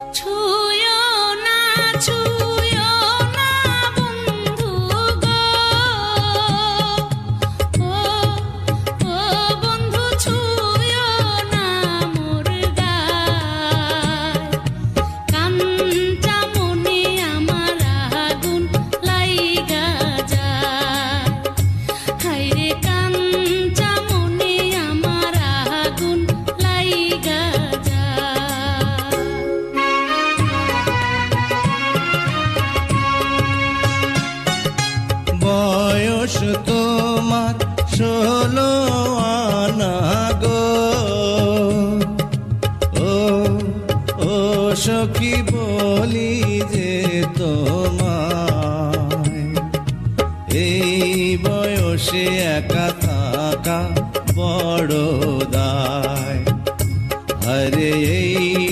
ছুঁয়ো না ছুঁয়ো না বন্ধু গো, ও ও বন্ধু ছুঁয়ো না মোর গায়, কাঞ্চা মনে আমার আগুন লাইগা যায়, হায়রে কাঞ্চা মনে আমার আগুন লাইগা যায়। বয়স তোমার 16 আনা গো, ও ও সখী বলি যে তোমায়, এই বয়সে একা থাকা বড় দায়, আরে এই